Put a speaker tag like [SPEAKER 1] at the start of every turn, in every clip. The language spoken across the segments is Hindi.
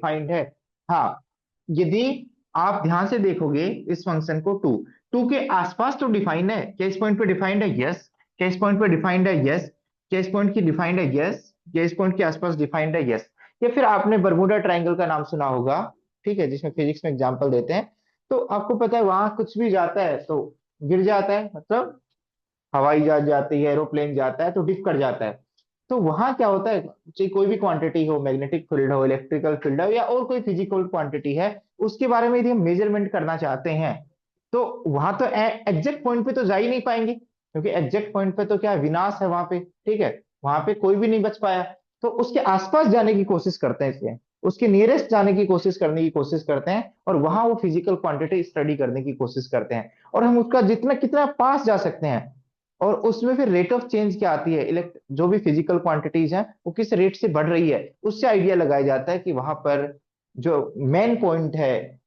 [SPEAKER 1] डिफाइंड है। हाँ, यदि आप ध्यान से देखोगे इस फंक्शन को, टू टू के आसपास तो डिफाइंड है, क्या इस पॉइंट पे डिफाइंड है? यस। क्या इस पॉइंट पे डिफाइंड है? यस। क्या इस पॉइंट की डिफाइंड है? यस। क्या इस पॉइंट के आसपास डिफाइंड है? यस। या फिर आपने बर्मुडा ट्रायंगल का नाम सुना होगा, ठीक है, जिसमें फिजिक्स में एग्जांपल देते हैं। तो आपको पता है वहां कुछ भी जाता है तो गिर जाता है, मतलब हवाई जहाज जाती है, एरोप्लेन जाता है तो डिप कर जाता है। तो वहां क्या होता है, चाहे कोई भी क्वांटिटी हो, मैग्नेटिक फील्ड हो, इलेक्ट्रिकल फील्ड हो, या और कोई फिजिकल क्वांटिटी है, उसके बारे में यदि हम मेजरमेंट करना चाहते हैं तो वहां तो एग्जैक्ट पॉइंट पे तो जा ही नहीं पाएंगे, क्योंकि एग्जैक्ट पॉइंट पे तो क्या है, विनाश है वहां पे, ठीक है, वहां पे कोई भी नहीं बच पाया। तो उसके आसपास जाने की कोशिश करते हैं, इसलिए उसके नियरेस्ट जाने की कोशिश करने की कोशिश करते हैं, और वहां वो फिजिकल क्वांटिटी स्टडी करने की कोशिश करते हैं, और हम उसका जितना कितना पास जा सकते हैं। और उसमें फिर रेट ऑफ चेंज क्या आती है, इलेक्ट जो भी फिजिकल क्वांटिटीज हैं वो किस रेट से बढ़ रही है, उससे आइडिया लगाया जाता है कि वहां पर जो मेन पॉइंट है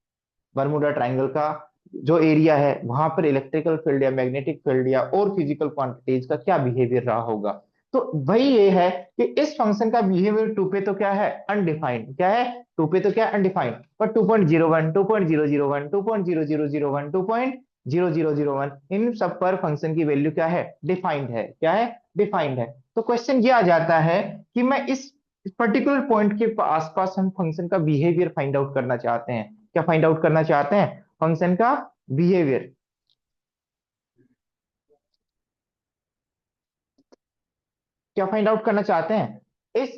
[SPEAKER 1] बर्मुडा ट्रायंगल का, जो एरिया है, वहां पर इलेक्ट्रिकल फील्ड या मैग्नेटिक फील्ड या और फिजिकल क्वांटिटीज का क्या बिहेवियर रहा होगा। तो वही ये है कि इस फंक्शन का बिहेवियर टू पे तो क्या है, अनडिफाइंड, क्या है, टू पे तो क्या अनडिफाइंड, पर 2.01, 2.001, 2.0001, 2.0001, इन सब पर फंक्शन की वैल्यू क्या है, डिफाइंड है, क्या है, डिफाइंड है। तो क्वेश्चन ये आ जाता है कि मैं इस पर्टिकुलर पॉइंट के आसपास हम फंक्शन का बिहेवियर फाइंड आउट करना चाहते हैं। क्या फाइंड आउट करना चाहते हैं? फंक्शन का बिहेवियर। क्या फाइंड आउट करना चाहते हैं? इस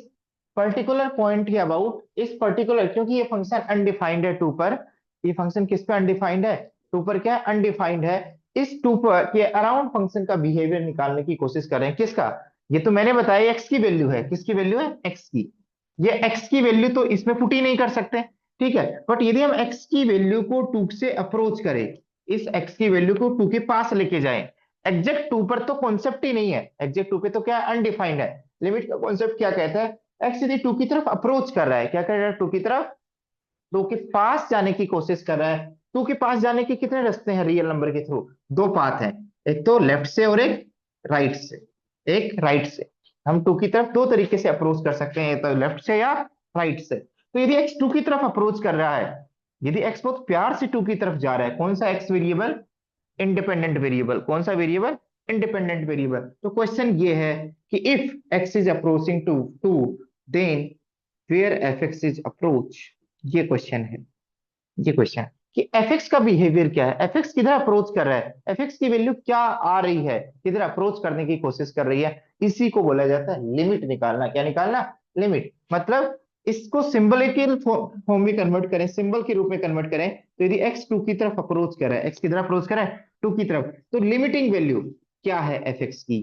[SPEAKER 1] पर्टिकुलर पॉइंट के अबाउट, इस पर्टिकुलर, क्योंकि ये फंक्शन अनडिफाइंड है टू पर, ये फंक्शन किस पे अनडिफाइंड है, टू पर क्या अनडिफाइंड है, इस टू पर के अराउंड फंक्शन का बिहेवियर निकालने की कोशिश कर रहे हैं, किसका, ये तो मैंने बताया एक्स की वैल्यू है, किसकी वैल्यू है, एक्स की। ये एक्स की वैल्यू तो इसमें पुट ही नहीं कर सकते, ठीक है, बट यदि हम एक्स की वैल्यू को टू से अप्रोच करें, इस एक्स की वैल्यू को टू के पास लेके जाएं, एग्जैक्ट टू पर तो कॉन्सेप्ट ही नहीं है, एग्जैक्ट टू पे तो क्या अनडिफाइंड है। लिमिट का कॉन्सेप्ट क्या कहता है, एक्स यदि टू की तरफ अप्रोच कर रहा है, क्या कर रहा है, टू की तरफ, टू के पास जाने की कोशिश कर रहा है। टू के पास जाने के कितने रास्ते हैं रियल नंबर के थ्रू, दो पाथ हैं, एक तो लेफ्ट से और एक राइट से, एक राइट से। हम टू की तरफ दो तरीके से अप्रोच कर सकते हैं, तो लेफ्ट से या राइट से। तो यदि एक्स टू की तरफ अप्रोच कर रहा है, यदि एक्स बहुत प्यार से टू की तरफ जा रहा है, कौन सा एक्स वेरिएबल, इंडिपेंडेंट वेरिएबल, कौन सा वेरिएबल, इंडिपेंडेंट वेरिएबल। तो क्वेश्चन ये है कि if x is approaching to two, then where f x is approach. ये क्वेश्चन है, ये क्वेश्चन कि एफ एक्स का बिहेवियर क्या है, एफ एक्स किधर अप्रोच कर रहा है, एफ एक्स की वैल्यू क्या आ रही है, किधर अप्रोच करने की कोशिश कर रही है। इसी को बोला जाता है लिमिट निकालना। क्या निकालना, लिमिट। मतलब इसको सिंबलिकल फॉर्म में कन्वर्ट करें, सिंबल के रूप में कन्वर्ट करें, तो यदि एक्स टू की तरफ अप्रोच कर रहा है, एक्स किधर अप्रोच कर रहा है, टू की तरफ, तो लिमिटिंग वैल्यू क्या है एफ एक्स की,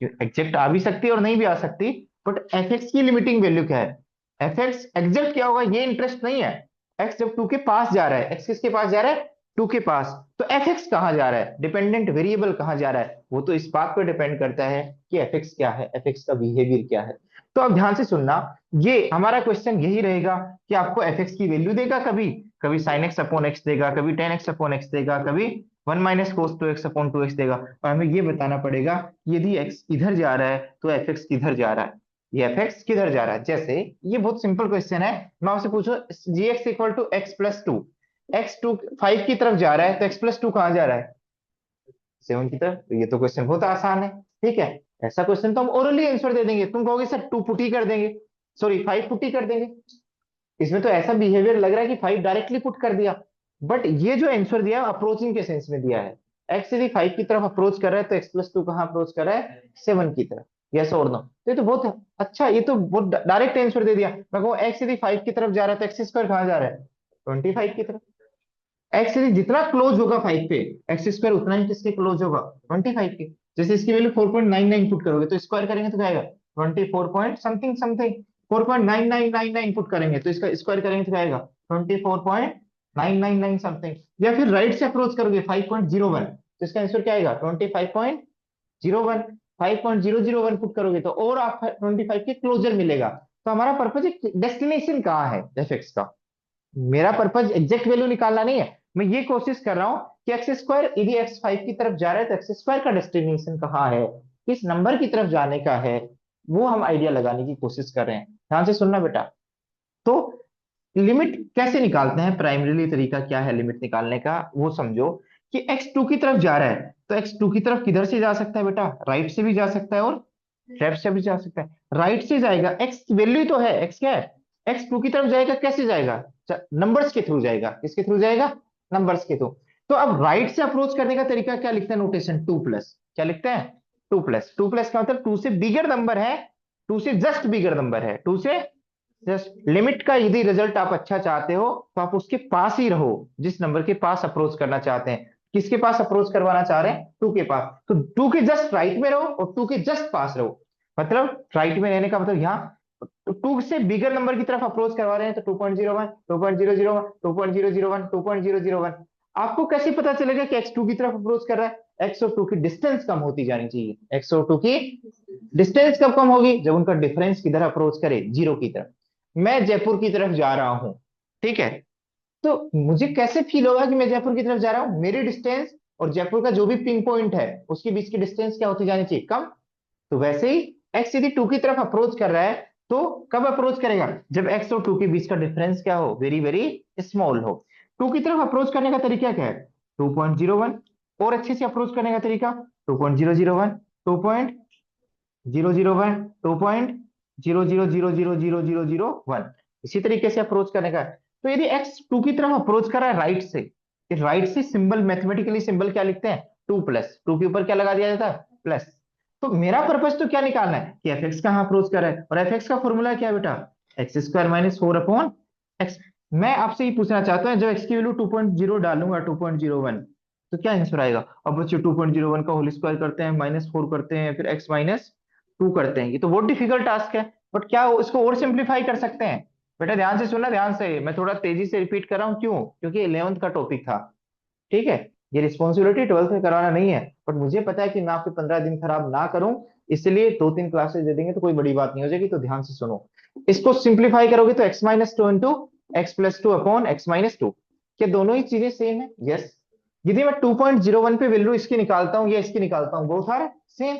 [SPEAKER 1] एग्जैक्ट आ भी सकती है और नहीं भी आ सकती, बट एफ एक्स की लिमिटिंग वैल्यू क्या है, एफ एक्स एग्जैक्ट क्या होगा ये इंटरेस्ट नहीं है। एक्स जब टू के पास जा रहा है, एक्स किसके पास जा रहा है, टू के पास, तो एफ एक्स कहां जा रहा है, डिपेंडेंट वेरिएबल कहां जा रहा है, वो तो इस बात पर डिपेंड करता है कि एफ एक्स क्या है, एफ एक्स का बिहेवियर क्या है। तो अब ध्यान से सुनना, ये हमारा क्वेश्चन यही रहेगा कि आपको एफ एक्स की वैल्यू देगा, कभी कभी साइन एक्स अपॉन एक्स देगा, कभी टेन एक्स अपॉन एक्स देगा, कभी one minus cos two x upon two x देगा, और हमें ये बताना पड़ेगा यदि एक्स इधर जा रहा है तो एफ एक्स किधर जा रहा है, ये एफ एक्स किधर जा रहा है। जैसे ये बहुत सिंपल क्वेश्चन है, मैं आपसे पूछो जी X equal to X plus two, X to five की तरफ जा रहा है तो एक्स प्लस टू कहां जा रहा है, सेवन की तरफ। तो ये तो क्वेश्चन बहुत आसान है, ठीक है, ऐसा क्वेश्चन तो हम ओरली आंसर दे देंगे, तुम कहोगे सर टू पुट ही कर देंगे, सॉरी फाइव पुट ही कर देंगे। इसमें तो ऐसा बिहेवियर लग रहा है कि फाइव डायरेक्टली पुट कर दिया, बट ये जो आंसर दिया अप्रोचिंग के सेंस में दिया है। एक्स यदि फाइव की तरफ अप्रोच कर रहा है तो एक्स प्लस टू कहाँ अप्रोच कर रहा है, सेवन की तरफ, यस और नो। तो ये तो बहुत अच्छा, ये तो बहुत डायरेक्ट आंसर दे दिया। मैं कहूँ एक्स यदि फाइव की तरफ जा रहा है तो एक्स स्क्वायर कहाँ जा रहा है, 25 की तरफ। एक्स यदि जितना क्लोज होगा फाइव पे, एक्स स्क्वायर उतना ही किसके क्लोज होगा, 25 के। जैसे इसकी वैल्यू 4.99 पुट करोगे तो स्क्वायर करेंगे तो क्या आएगा, 24 पॉइंट समथिंग समथिंग, 4.9999 पुट करेंगे तो इसका स्क्वायर करेंगे तो क्या आएगा, 24.999 समथिंग। या फिर राइट से अप्रोच करोगे 5.01, तो इसका आंसर क्या आएगा, 25.01, 5.001 पुट करोगे तो और आप 25 के क्लोजर मिलेगा। तो हमारा पर्पज डेस्टिनेशन कहाँ है एफ एक्स का, मेरा पर्पज एग्जैक्ट वैल्यू निकालना नहीं है, मैं ये कोशिश कर रहा हूं कि एक्स स्क्वायर यदि एक्स फाइव की तरफ जा रहा है तो एक्स स्क्वायर का डेस्टिनेशन कहाँ है, किस नंबर की तरफ जाने का है, वो हम आइडिया लगाने की कोशिश कर रहे हैं। ध्यान से सुनना बेटा। तो लिमिट कैसे निकालते हैं, प्राइमरीली तरीका क्या है लिमिट निकालने का वो समझो। कि x2 की तरफ जा रहा है तो x2 की तरफ किधर से जा सकता है बेटा, राइट से भी जा सकता है और लेफ्ट से भी जा सकता है। राइट से जाएगा, x वैल्यू तो है, x क्या है, x2 की तरफ जाएगा, कैसे जाएगा, नंबर्स के थ्रू जाएगा, किसके थ्रू जाएगा, नंबर्स के थ्रू। तो अब राइट से अप्रोच करने का तरीका क्या लिखते हैं, नोटेशन 2 प्लस, क्या लिखते हैं, 2 प्लस। 2 प्लस का मतलब 2 से बिगर नंबर है, 2 से जस्ट बिगर नंबर है, 2 से जस्ट। लिमिट का यदि रिजल्ट आप अच्छा चाहते हो तो आप उसके पास ही रहो, जिस नंबर के पास अप्रोच करना चाहते हैं। किसके पास अप्रोच करवाना चाह रहे हैं, 2 के पास, तो 2 के जस्ट राइट में रहो और 2 के जस्ट पास रहो। मतलब राइट में रहने का मतलब यहाँ, तो 2 से बिगर नंबर की तरफ अप्रोच करवा रहे हैं तो 2.01, 2.001, 2.001, 2.001। आपको कैसे पता चलेगा कि x2 की तरफ अप्रोच कर रहा है, x और 2 की डिस्टेंस कम होती जानी चाहिए, x और 2 की डिस्टेंस कब कम होगी, जब उनका डिफरेंस किधर अप्रोच करे, जीरो की तरफ। मैं जयपुर की तरफ जा रहा हूं, ठीक है, तो मुझे कैसे फील होगा कि मैं जयपुर की तरफ जा रहा हूं, मेरी डिस्टेंस और जयपुर का जो भी पिन पॉइंट है उसके बीच की डिस्टेंस क्या होती जानी चाहिए, कम। तो वैसे ही एक्स यदि 2 की तरफ अप्रोच कर रहा है तो कब अप्रोच करेगा, जब एक्स और 2 के बीच का डिफरेंस क्या हो, वेरी वेरी स्मॉल हो। 2 की तरफ अप्रोच करने का तरीका क्या है, 2.01। और अच्छे से अप्रोच करने का तरीका 2.001, 2.001, 2.000000001, इसी तरीके से अप्रोच करने का है। तो यदि एक्स 2 की तरफ अप्रोच कर रहा है राइट से, राइट से सिंबल, मैथमेटिकली सिंबल क्या लिखते हैं, 2 प्लस, 2 के ऊपर क्या लगा दिया जाता है, प्लस। तो मेरा पर्पज तो क्या निकालना है कि एफ एक्स कहाँ अप्रोच कर रहा है, और एफ एक्स का फॉर्मूला क्या है बेटा, x² - 4/x। मैं आपसे ये पूछना चाहता हूँ, जब x की वैल्यू 2.0 डालूंगा, 2.01, तो क्या आंसर आएगा। अब बच्चे 2.01 का होल स्क्वायर करते हैं, -4 करते हैं, फिर x - 2 करते हैं, ये तो बहुत डिफिकल्ट टास्क है। बट क्या इसको और सिंप्लीफाई कर सकते हैं, बेटा ध्यान से सुनना, ध्यान से, मैं थोड़ा तेजी से रिपीट कर रहा हूँ, क्यों, क्योंकि 11th का टॉपिक था, ठीक है। ये रिस्पॉन्सिबिलिटी 12th में करवाना नहीं है, बट मुझे पता है कि मैं आपके 15 दिन खराब ना करूं, इसलिए 2-3 क्लासेस दे देंगे तो कोई बड़ी बात नहीं हो जाएगी, तो ध्यान से सुनो। इसको सिंप्लीफाई करोगे तो x - 2 इंटू x+2/x-2, क्या दोनों ही चीजें सेम है, यस। यदि मैं 2.01 पे वैल्यू इसकी निकालता हूँ या इसकी निकालता हूँ, बोथ आर सेम।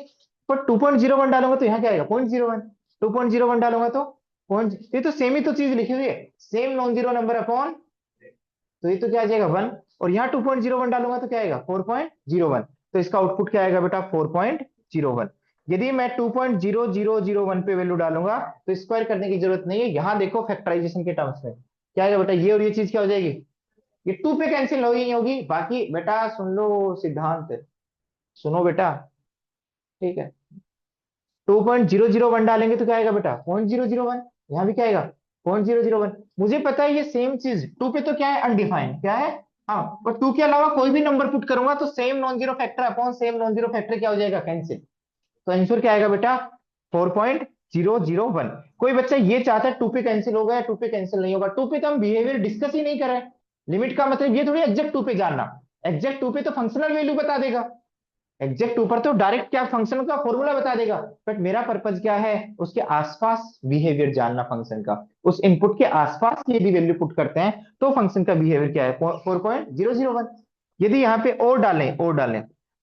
[SPEAKER 1] पर 2.01 डालूंगा तो यहाँ क्या आएगा, 0.01। 2.01 डालूंगा तो पॉइंट, ये तो सेम ही तो चीज लिखी हुई है, same non zero number upon, तो ये तो क्या आ जाएगा 1। और यहाँ 2.01 डालूंगा तो क्या आएगा 4.01। तो इसका आउटपुट क्या आएगा बेटा 4.01। यदि मैं 2.0001 पे वैल्यू डालूंगा तो स्क्वायर करने की जरूरत नहीं है, यहाँ देखो फैक्टराइजेशन के टर्म्स में क्या आएगा बेटा, ये और ये चीज क्या हो जाएगी, ये 2 पे कैंसिल होगी नहीं होगी, बाकी बेटा सुन लो सिद्धांत, सुनो बेटा, ठीक है। 2.001 डालेंगे तो क्या आएगा बेटा 0.001, यहाँ भी क्या आएगा 0.001। मुझे पता है ये सेम चीज 2 पे तो क्या है, अनडिफाइंड क्या है, हाँ, पर 2 के अलावा कोई भी नंबर पुट करूंगा तो same non zero factor upon same non zero factor क्या हो जाएगा, कैंसिल। तो आंसर क्या आएगा बेटा 4.001। कोई बच्चा ये चाहता है 2 पे कैंसिल होगा या 2 पे कैंसिल नहीं होगा, 2 पे तो हम बिहेवियर डिस्कस ही नहीं कर रहे हैं। लिमिट का मतलब ये थोड़ी एग्जैक्ट 2 पे जानना, एग्जैक्ट 2 पे तो फंक्शनल वैल्यू बता देगा, एग्जैक्ट ऊपर तो डायरेक्ट क्या फंक्शन का फॉर्मूला बता देगा। बट मेरा पर्पज क्या है, उसके आसपास बिहेवियर जानना फंक्शन का, उस इनपुट के आसपास की यदि वैल्यू पुट करते हैं तो फंक्शन का बिहेवियर क्या है 4.001। यदि यहाँ पे और डालें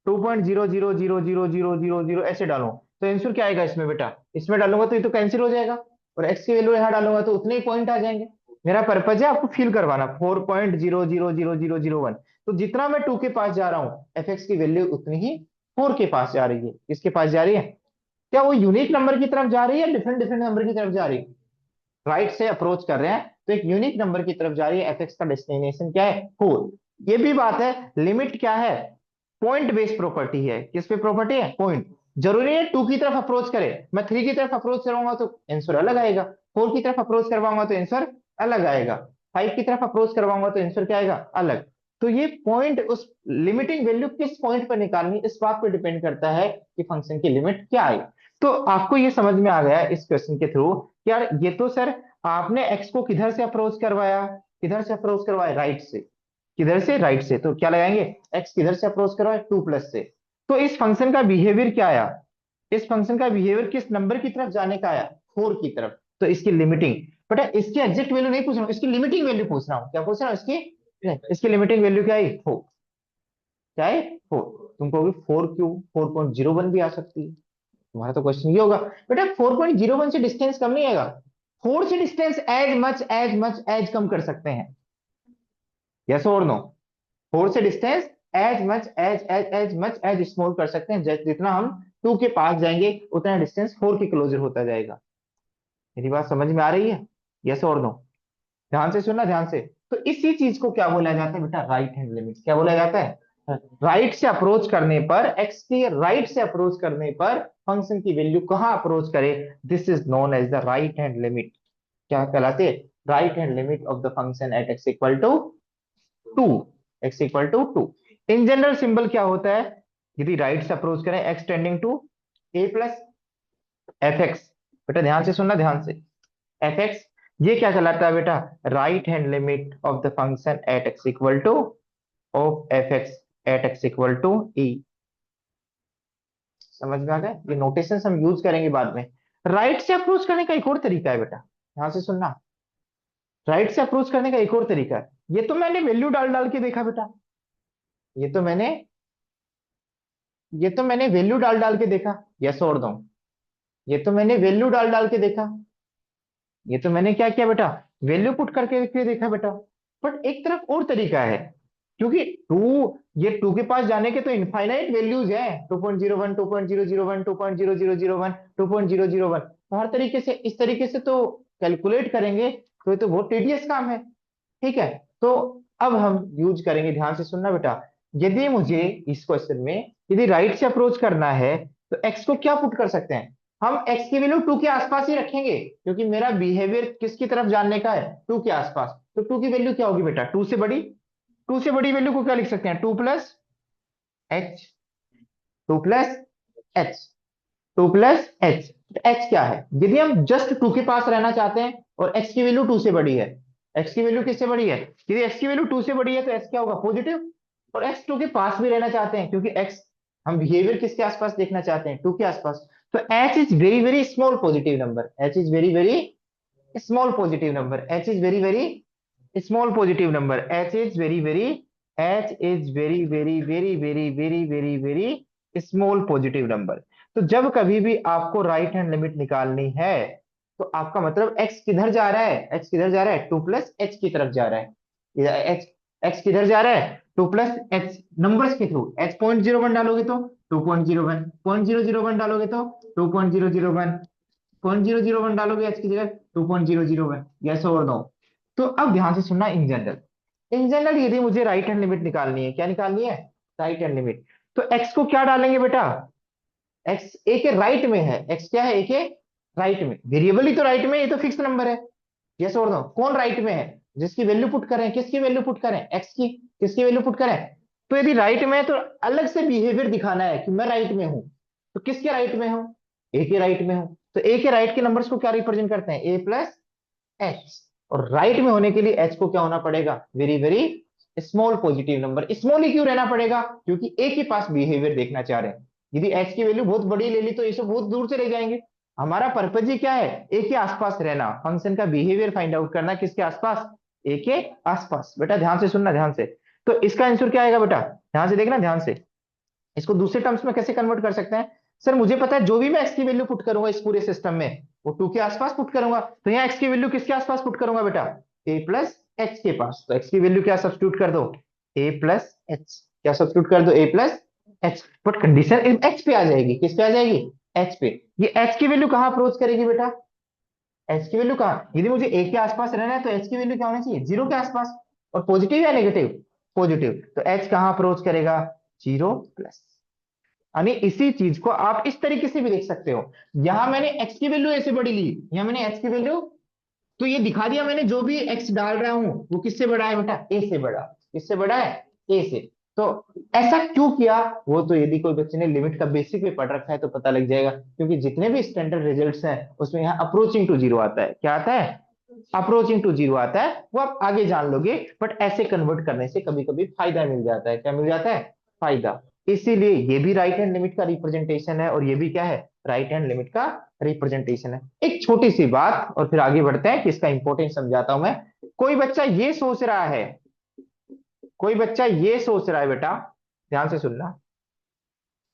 [SPEAKER 1] 2.0000000 ऐसे डालो तो आंसर क्या आएगा इसमें बेटा, इसमें डालूंगा तो ये तो कैंसिल हो जाएगा, और एक्स की वैल्यू यहाँ डालूंगा तो उतने ही पॉइंट आ जाएंगे। मेरा पर्पज है आपको फील करवाना 4.0000001। तो जितना मैं 2 के पास जा रहा हूँ एफ एक्स की वैल्यू उतनी ही 4 के पास जा रही है, किसके पास जा रही है, क्या वो यूनिक नंबर की तरफ जा रही है, डिफरेंट डिफरेंट नंबर की तरफ जा रही है, राइट से अप्रोच कर रहे हैं तो एक यूनिक नंबर की तरफ जा रही है, एफ एक्स का डेस्टिनेशन क्या है 4। ये भी बात है, लिमिट क्या है, पॉइंट बेस्ड प्रॉपर्टी है, किस पे प्रॉपर्टी है, पॉइंट। जरूरी है 2 की तरफ अप्रोच करे, मैं 3 की तरफ अप्रोच करूंगा तो आंसर अलग आएगा, 4 की तरफ अप्रोच करवाऊंगा तो आंसर अलग आएगा, 5 की तरफ अप्रोच करवाऊंगा तो आंसर क्या आएगा, अलग। तो ये पॉइंट, उस लिमिटिंग वैल्यू किस पॉइंट पर निकालनी इस बात पर डिपेंड करता है कि फंक्शन की लिमिट क्या आई। तो आपको ये समझ में आ गया इस क्वेश्चन के थ्रू, यार ये तो सर आपने एक्स को किधर से अप्रोच करवाया, किधर से अप्रोच करवाया, राइट से, किधर से, राइट से, तो क्या लगाएंगे, एक्स किधर से अप्रोच करवाया 2 प्लस से। तो इस फंक्शन का बिहेवियर क्या आया, इस फंक्शन का बिहेवियर किस नंबर की तरफ जाने का आया, 4 की तरफ। तो इसकी लिमिटिंग, बेटा इसकी एग्जैक्ट वैल्यू नहीं पूछ रहा हूँ, इसकी लिमिटिंग वैल्यू पूछ रहा हूँ, क्या पूछ रहा हूँ इसकी लिमिटिंग वैल्यू क्या है 4, क्या है 4। तुम कहोगे 4 क्यों, 4.01 भी आ सकती है, तुम्हारा तो क्वेश्चन ये होगा, बेटा 4.01 से डिस्टेंस कम नहीं आएगा, फोर से डिस्टेंस एज कम कर सकते हैं, यस और नो? फोर से डिस्टेंस एज स्मॉल कर सकते हैं, जितना हम टू के पास जाएंगे उतना डिस्टेंस फोर के क्लोजर होता जाएगा। मेरी बात समझ में आ रही है? यस और नो? ध्यान से सुनना, ध्यान से। तो इसी चीज को क्या बोला जाता है बेटा? Right hand limit. क्या बोला जाता है? राइट से अप्रोच करने पर, एक्स के राइट से अप्रोच करने पर फंक्शन की वैल्यू कहाँ अप्रोच करे, this is known as the right hand limit. क्या कहलाते? Right hand limit of the function at x equal to two. X equal to two. In general symbol क्या होता है? यदि राइट से अप्रोच करें, x tending to a plus f x. बेटा ध्यान से सुनना, ध्यान से। एफ एक्स, ये क्या कहलाता है बेटा? Right hand limit of the function at x equal to of F X at x equal to E. समझ में आ गया? ये नोटेशन हम यूज करेंगे बाद में। राइट से अप्रोच करने का एक और तरीका है बेटा, ध्यान से सुनना। राइट से अप्रोच करने का एक और तरीका है। ये तो मैंने वैल्यू डाल डाल के देखा बेटा, ये तो मैंने ये तो मैंने वैल्यू डाल डाल के देखा, यस और नो? ये तो मैंने वैल्यू डाल डाल के देखा, ये तो मैंने क्या किया बेटा? वैल्यू पुट करके देखा बेटा। बट एक तरफ और तरीका है, क्योंकि ये टू के पास जाने के तो इनफाइनाइट वैल्यूज है, 2.01, 2.001, 2.0001, 2.001। तो हर तरीके से, इस तरीके से तो कैलकुलेट करेंगे तो ये तो बहुत टेडियस काम है। ठीक है, तो अब हम यूज करेंगे, ध्यान से सुनना बेटा। यदि मुझे इस क्वेश्चन में यदि राइट से अप्रोच करना है तो एक्स को क्या पुट कर सकते हैं? हम एक्स की वैल्यू टू के आसपास ही रखेंगे, क्योंकि मेरा बिहेवियर किसकी तरफ जानने का है? टू के आसपास। तो टू की वैल्यू क्या होगी बेटा? टू से बड़ी। टू से बड़ी वैल्यू को क्या लिख सकते हैं? Two plus H. Two plus H. Two plus H. H क्या है? यदि हम जस्ट टू के पास रहना चाहते हैं और एक्स की वैल्यू टू से बड़ी है, एक्स की वैल्यू किससे बड़ी है? यदि एक्स की वैल्यू टू से बड़ी है तो एक्स क्या होगा? पॉजिटिव। और एक्स टू के पास भी रहना चाहते हैं, क्योंकि एक्स, हम बिहेवियर किसके आसपास देखना चाहते हैं? टू के आसपास। तो H is very very small positive number, H is very very small positive number, H is very very small positive number, H is very very, H is very very very very very very very small positive number. तो जब कभी भी आपको राइट हैंड लिमिट निकालनी है तो आपका मतलब एक्स किधर जा रहा है? एक्स किधर जा रहा है? टू प्लस एच की तरफ जा रहा है। एक्स, एक्स किधर जा रहा है? टू प्लस एच नंबर्स के थ्रू। एच 0.01 डालोगे तो 2.01, 0.001 डालोगे तो 2.001, 0.001 डालोगे एच की जगह 2.001, यस और नो? तो अब ध्यान से सुनना। इन जनरल, इन जनरल यदि मुझे राइट हैंड लिमिट निकालनी है, क्या निकालनी है? Right hand limit. तो एक्स को क्या डालेंगे बेटा? एक्स ए के राइट में है, एक्स क्या है? ए के राइट में। वेरिएबल ही तो राइट में, ये तो फिक्स नंबर है, यस और नो? कौन राइट में है? जिसकी वैल्यू पुट करें, किसकी वैल्यू पुट करें? एक्स की। किसकी वैल्यू पुट करें? तो यदि राइट में है तो अलग से बिहेवियर दिखाना है कि मैं राइट में हूं। तो किसके राइट में हूं? ए के राइट में हूं। तो ए के राइट के नंबर्स को क्या रिप्रेजेंट करते हैं? A plus H. और राइट में होने के लिए एच को क्या होना पड़ेगा? Very very small positive number. Small ही क्यों रहना पड़ेगा? क्योंकि ए के पास बिहेवियर देखना चाह रहे हैं। यदि एच की वैल्यू बहुत बड़ी ले ली तो ये सब बहुत दूर से रह जाएंगे। हमारा पर्पज ही क्या है? ए के आसपास रहना, फंक्शन का बिहेवियर फाइंड आउट करना। किसके आसपास? ए के आसपास। बेटा ध्यान से सुनना, ध्यान से। तो इसका आंसर क्या आएगा बेटा? ध्यान से देखना, ध्यान से। इसको दूसरे टर्म्स में कैसे कन्वर्ट कर सकते हैं? सर मुझे पता है जो भी मैं एक्स की वैल्यू पुट करूंगा इस पूरे सिस्टम में वो टू के आसपास पुट करूंगा। तो यहाँ एक्स की वैल्यू किसके आसपास पुट करूंगा बेटा? ए प्लस एच के पास। तो एक्स की वैल्यू क्या सब्स्टिट्यूट कर दो? A plus H. क्या सब्स्टिट्यूट कर दो? A plus H. But condition H पे आ जाएगी। किस पे आ जाएगी? एच पे। ये एच की वैल्यू कहां अप्रोच करेगी बेटा? एच की वैल्यू कहां? यदि मुझे ए के आसपास रहना है तो एच की वैल्यू क्या होनी चाहिए? जीरो के आसपास। और पॉजिटिव या नेगेटिव? पॉजिटिव। तो एच कहां अप्रोच करेगा? Zero plus. यानी इसी चीज को आप इस तरीके से भी देख सकते हो। यहां मैंने एक्स की वैल्यू ऐसे बड़ी ली, यहां मैंने एक्स की वैल्यू, तो ये दिखा दिया मैंने जो भी एक्स डाल रहा हूं वो किससे बड़ा है बेटा? ए से बड़ा। किससे बड़ा है? ए से। तो ऐसा क्यों किया? वो तो यदि कोई बच्चे ने लिमिट का बेसिक भी पढ़ रखा है तो पता लग जाएगा, क्योंकि जितने भी स्टैंडर्ड रिजल्ट्स हैं उसमें यहाँ अप्रोचिंग टू जीरो आता है। क्या आता है? अप्रोचिंग टू जीरो आता है। वो आप आगे जान लोगे, बट ऐसे कन्वर्ट करने से कभी कभी फायदा मिल जाता है। क्या मिल जाता है? फायदा। इसीलिए ये भी राइट हैंड लिमिट का रिप्रेजेंटेशन है और ये भी क्या है? राइट हैंड लिमिट का रिप्रेजेंटेशन है। एक छोटी सी बात और फिर आगे बढ़ते हैं कि इसका इंपॉर्टेंस समझाता हूं मैं। कोई बच्चा ये सोच रहा है, कोई बच्चा ये सोच रहा है बेटा, ध्यान से सुनना,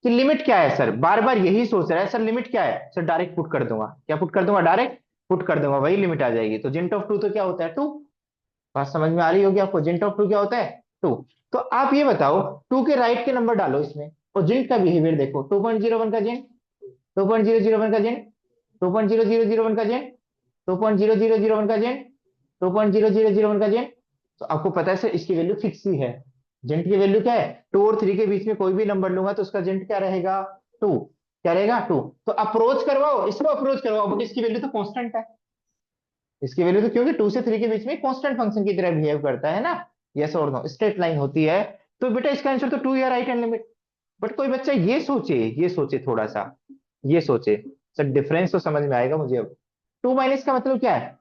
[SPEAKER 1] कि लिमिट क्या है? सर बार बार यही सोच रहा है, सर लिमिट क्या है? सर डायरेक्ट पुट कर दूंगा। क्या पुट कर दूंगा? डायरेक्ट। पुट कर दूंगा, वही लिमिट आ जाएगी। तो जेंट ऑफ टू तो क्या होता है, टू। बात समझ में आ रही होगी आपको, जेंट ऑफ टू क्या होता है, टू। तो आप ये बताओ, टू के राइट के नंबर डालो इसमें और जेंट का बिहेवियर देखो। 2.01 का जेंट, 2.001 का जेंट, 2.0001 का जेंट, 2.0001 का जेंट, 2.0001 का जेंट। तो आपको पता है सर इसकी वैल्यू फिक्स ही है। जेंट की वैल्यू क्या है, 2 और 3 के बीच में कोई भी नंबर लूंगा तो उसका जेंट क्या रहेगा, टू। क्या रहेगा, टू। तो अप्रोच करवाओ, इसको अप्रोच करवाओ, बट इसकी वैल्यू तो कांस्टेंट है। इसकी वैल्यू तो, क्योंकि 2 से 3 के बीच में कांस्टेंट फंक्शन की तरह बिहेव करता है ना। यस और नो, स्ट्रेट लाइन होती है। तो बेटा इसका आंसर तो टू या राइट हैंड लिमिट। बट कोई बच्चा ये सोचे, ये सोचे थोड़ा सा, ये सोचे। सर डिफरेंस तो समझ में आएगा मुझे अब। टू माइनस का मतलब क्या है,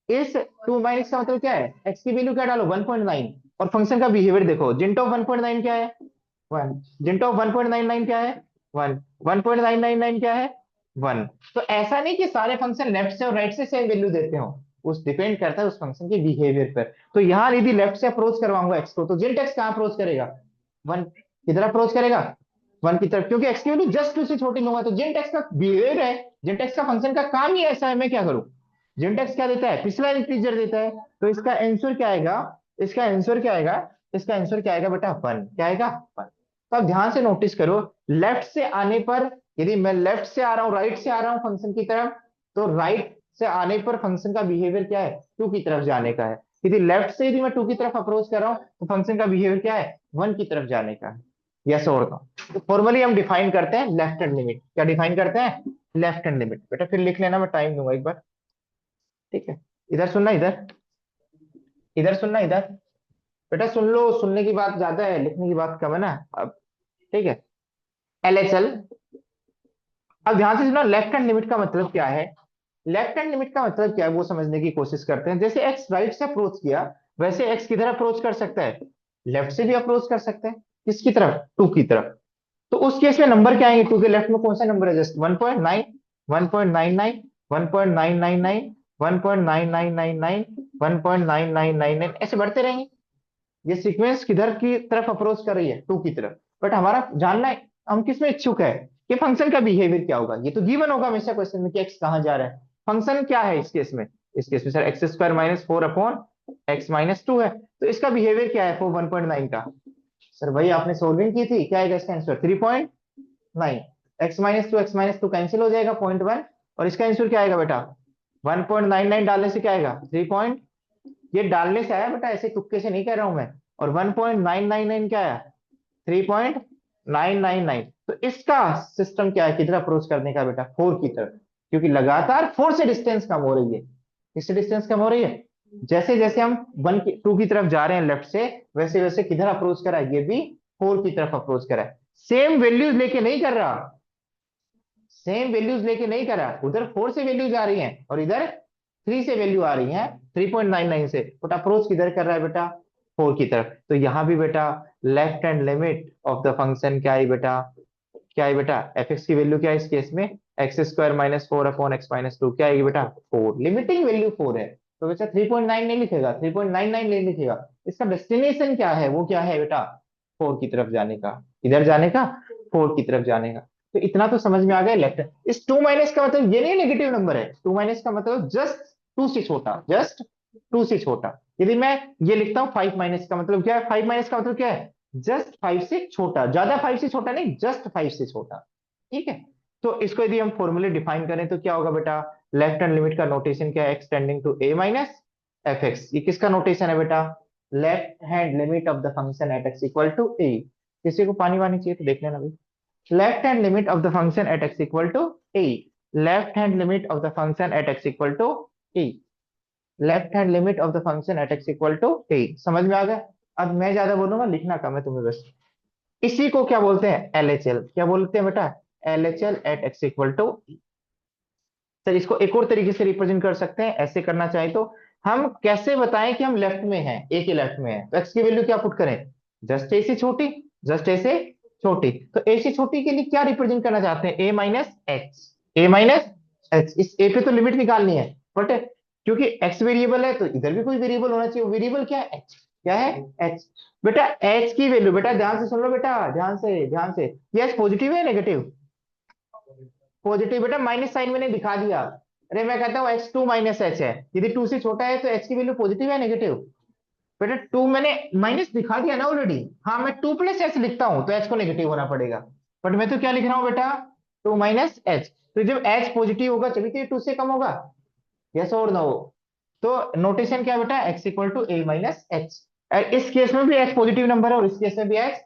[SPEAKER 1] इस टू माइनस का मतलब क्या है, एक्स की वैल्यू क्या डालो, 1.9। और फंक्शन का बिहेवियर देखो, जिंट ऑफ 1.9 क्या है, वन। जिंट ऑफ 1.99 क्या है, वन। 1.999 क्या है, वन। तो ऐसा नहीं कि सारे फंक्शन लेफ्ट से और राइट से सेम वैल्यू देते हो, उस डिपेंड करता है उस फंक्शन के बिहेवियर पर। तो यहां यदि लेफ्ट से अप्रोच करवाऊंगा एक्स को, तो जिंट एक्स कहां अप्रोच करेगा, वन। किधर अप्रोच करेगा, वन की तरफ, क्योंकि एक्स की वैल्यू जस्ट टू से छोटी लूंगा। तो जिंट एक्स का बिहेवियर है, जिंट एक्स का फंक्शन का काम ही ऐसा है, मैं क्या करूं। जिंट एक्स क्या देता है, पिछला इंटीजर देता है। तो इसका आंसर क्या आएगा, इसका आंसर क्या आएगा, इसका आंसर क्या आएगा बेटा, वन। क्या आएगा, वन। तो आप ध्यान से नोटिस करो, लेफ्ट से आने पर, यदि मैं लेफ्ट से आ रहा हूं, राइट से आ रहा हूं फंक्शन की तरफ, तो राइट से आने पर फंक्शन का बिहेवियर क्या है, टू की तरफ जाने का है। यदि लेफ्ट से यदि मैं टू की तरफ अप्रोच कर रहा हूं, तो फंक्शन का बिहेवियर क्या है, वन की तरफ जाने का है। यस और नो। तो फॉर्मली हम डिफाइन करते हैं लेफ्ट हैंड लिमिट। क्या डिफाइन करते हैं, लेफ्ट हैंड लिमिट। बेटा फिर लिख लेना, मैं टाइम दूंगा एक बार, ठीक है। इधर सुनना, इधर, इधर सुनना, इधर। बेटा सुन लो, सुनने की बात ज्यादा है, लिखने की बात कम है ना अब, ठीक है। LHL। अब ध्यान से सुनो, लेफ्ट हैंड लिमिट का मतलब क्या है। लेफ्ट हैंड लिमिट का मतलब क्या है वो समझने की कोशिश करते हैं। जैसे एक्स राइट से अप्रोच किया, वैसे एक्स किधर अप्रोच कर सकता है, लेफ्ट से भी अप्रोच कर सकते हैं। किसकी तरफ, टू की तरफ। तो उस केस में नंबर क्या आएंगे, टू के लेफ्ट में कौन सा नंबर है, जस्ट 1.9, 1.99, 1.999, 1.9999, 1.9999, ऐसे बढ़ते रहेंगे। ये सीक्वेंस किधर की तरफ अप्रोच कर रही है, टू की तरफ। बट हमारा जानना है, हम किस में इच्छुक है, कि फंक्शन का बिहेवियर क्या होगा। ये तो गिवन होगा हमेशा क्वेश्चन में कि एक्स कहां जा रहा है। फंक्शन क्या है इस केस में, इस केस में sir x square minus 4/x-2 है। तो इसका बिहेवियर क्या है, 1.9 का। सर भाई आपने सोल्विंग की थी, क्या आएगा इसका आंसर, 3.9। x-2 कैंसिल हो जाएगा, 0.1। और इसका आंसर क्या आएगा बेटा, 1.99 डालने से क्या आएगा, 3, ये डालने से आया बेटा, ऐसे तुक्के से नहीं कह रहा हूं मैं। और 1.999 क्या आया, 3.999। तो इसका सिस्टम क्या है, किधर अप्रोच करने का बेटा, फोर की तरफ। क्योंकि लगातार फोर से डिस्टेंस कम हो रही है। किससे डिस्टेंस कम हो रही है, जैसे जैसे हम टू की तरफ जा रहे हैं लेफ्ट से, वैसे वैसे किधर अप्रोच करा है, ये भी फोर की तरफ अप्रोच करा है। सेम वैल्यूज लेके नहीं कर रहा, सेम वैल्यूज लेके नहीं करा, उधर फोर से वैल्यूज आ रही हैं और इधर थ्री से वैल्यू आ रही है, 3.99 से। बट अप्रोच किधर कर रहा है बेटा, फोर की तरफ। तो यहां भी बेटा left hand limit of the function क्या है बेटा, क्या है बेटा, एफ एक्स की वैल्यू क्या है इस केस में, x² - 4/x-2 क्या आएगी बेटा, फोर। लिमिटिंग वैल्यू फोर है। तो बेटा 3.9 नहीं लिखेगा, 3.99 नहीं लिखेगा। इसका डेस्टिनेशन क्या है, वो क्या है बेटा, फोर की तरफ जाने का। इधर जाने का, फोर की तरफ जाने का। तो इतना तो समझ में आ गया लेफ्ट। इस टू माइनस का मतलब ये नहीं नेगेटिव नंबर है, टू माइनस का मतलब जस्ट टू से छोटा, जस्ट टू से छोटा। यदि मैं ये लिखता हूं 5 - का मतलब क्या है, 5 - का मतलब क्या है, जस्ट 5 से छोटा, ज्यादा 5 से छोटा नहीं, जस्ट 5 से छोटा। ठीक है। तो इसको यदि हम फॉर्मूले डिफाइन करें तो क्या होगा बेटा, लेफ्ट हैंड लिमिट का नोटेशन क्या है, X tending to a minus F X. ये किसका नोटेशन है बेटा, left hand limit of the function at x equal to A. किसी को पानी वानी चाहिए तो देख लेना भाई। Left hand limit of the function at x equal to A, left hand limit of the function at x equal to A, left hand limit of the function at x equal to A. समझ में आ गया। अब मैं ज्यादा बोलूंगा, लिखना कम है तुम्हें बस। इसी को क्या बोलते हैं, LHL। क्या बोलते हैं बेटा, LHL at x equal to. Sir इसको एक और तरीके से रिप्रेजेंट कर सकते हैं, ऐसे करना चाहे तो हम कैसे बताएं कि हम लेफ्ट में हैं, ए के लेफ्ट में है। तो एक्स की वैल्यू क्या पुट करें, जस्ट ए से छोटी, जस्ट ए से छोटी। तो ए से छोटी के लिए क्या रिप्रेजेंट करना चाहते हैं, a - h, a - h। इस ए पे तो लिमिट निकालनी है, बट क्योंकि एक्स वेरिएबल है तो इधर भी कोई वेरिएबल होना चाहिए। वेरिएबल क्या है, एच। क्या है, एच। बेटा एच की वैल्यू, बेटा ध्यान से सुन लो बेटा, ध्यान से, ध्यान से। ये एच पॉजिटिव है नेगेटिव, पॉजिटिव। बेटा माइनस साइन मैंने दिखा दिया, अरे मैं कहता हूँ एच टू माइनस एच है, यदि टू से छोटा है तो एच की वैल्यू पॉजिटिव है नेगेटिव? बेटा टू मैंने माइनस दिखा दिया ना ऑलरेडी। हाँ मैं टू प्लस एच लिखता हूँ तो एच को नेगेटिव होना पड़ेगा, बट मैं तो क्या लिख रहा हूँ बेटा, टू माइनस एच। तो जब एच पॉजिटिव होगा तभी तो ये टू से कम होगा, यस और नो? तो नोटेशन क्या बेटा, x equal to a minus h. इस केस में भी एच पॉजिटिव नंबर है और इस केस में भी एच।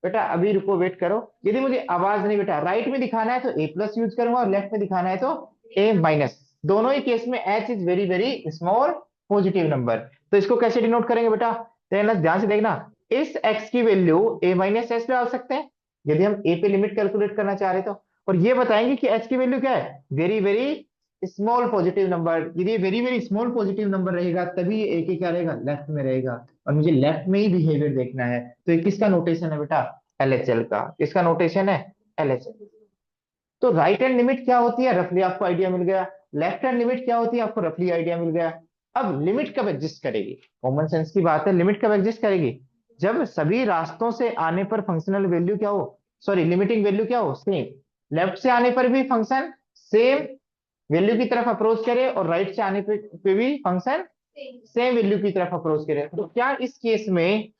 [SPEAKER 1] बेटा अभी रुको वेट करो, यदि मुझे आवाज नहीं बेटा राइट में दिखाना है तो ए प्लस यूज करूंगा और लेफ्ट में दिखाना है तो ए माइनस। दोनों ही केस में H is very very small positive number. तो इसको कैसे डिनोट करेंगे बेटा, देखना ध्यान से देखना। इस एक्स की वैल्यू ए माइनस एच पे डाल सकते हैं यदि हम ए पे लिमिट कैलकुलेट करना चाह रहे तो, और ये बताएंगे कि एच की वैल्यू क्या है, very very small positive number. यदि very very small positive number रहेगा तभी ये ए के क्या रहेगा, लेफ्ट में रहेगा, और मुझे लेफ्ट में ही बिहेवियर देखना है। तो ये किसका नोटेशन है बेटा, एलएचएल का। किसका नोटेशन है, एलएचएल। तो राइट हैंड लिमिट क्या होती है, रफली आपको आइडिया मिल गया। लेफ्ट हैंड लिमिट क्या होती है, आपको रफली आइडिया मिल गया। अब लिमिट कब एग्जिस्ट करेगी, कॉमन सेंस की बात है, लिमिट कब एग्जिस्ट करेगी, जब सभी रास्तों से आने पर फंक्शनल वैल्यू क्या हो, सॉरी लिमिटिंग वैल्यू क्या हो, सेम। लेफ्ट से आने पर भी फंक्शन सेम वैल्यू की तरफ अप्रोच करे और राइट से आने पे भी फंक्शन सेम वैल्यू की तरफ अप्रोच करे। तो क्या इस केस में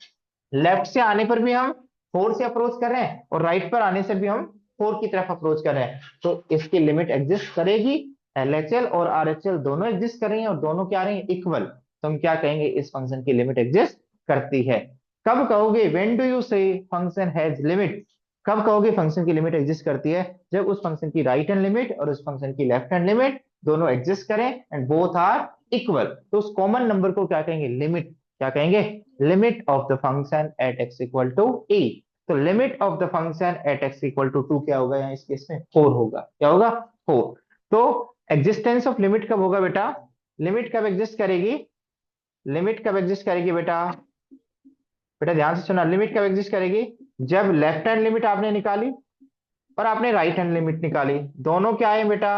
[SPEAKER 1] लेफ्ट से आने पर भी हम फोर से अप्रोच कर रहे हैं और राइट पर आने से भी हम फोर की तरफ अप्रोच कर रहे हैं, तो इसकी लिमिट एग्जिस्ट करेगी। एलएचएल और आरएचएल दोनों एग्जिस्ट कर रही हैं और दोनों क्या आ रही हैं, इक्वल। तो हम क्या कहेंगे, इस फंक्शन की लिमिट एग्जिस्ट करती है। कब कहोगे, व्हेन डू यू से फंक्शन हैज लिमिट, कब कहोगे फंक्शन की लिमिट एग्जिस्ट करती है, जब उस फंक्शन की राइट हैंड लिमिट और उस फंक्शन की लेफ्ट हैंड लिमिट दोनों एग्जिस्ट करें एंड बोथ आर इक्वल। तो उस कॉमन नंबर को क्या कहेंगे, लिमिट। क्या कहेंगे, limit of the function at x equal to A. तो limit of the function at x equal to two क्या होगा, यहाँ इस केस में फोर होगा। क्या होगा, फोर। तो एग्जिस्टेंस ऑफ लिमिट कब होगा बेटा, लिमिट कब एग्जिस्ट करेगी, लिमिट कब एग्जिस्ट करेगी बेटा, बेटा ध्यान से सुना, लिमिट कब एग्जिस्ट करेगी, जब लेफ्ट हैंड लिमिट आपने निकाली और आपने राइट हैंड लिमिट निकाली, दोनों क्या आए बेटा,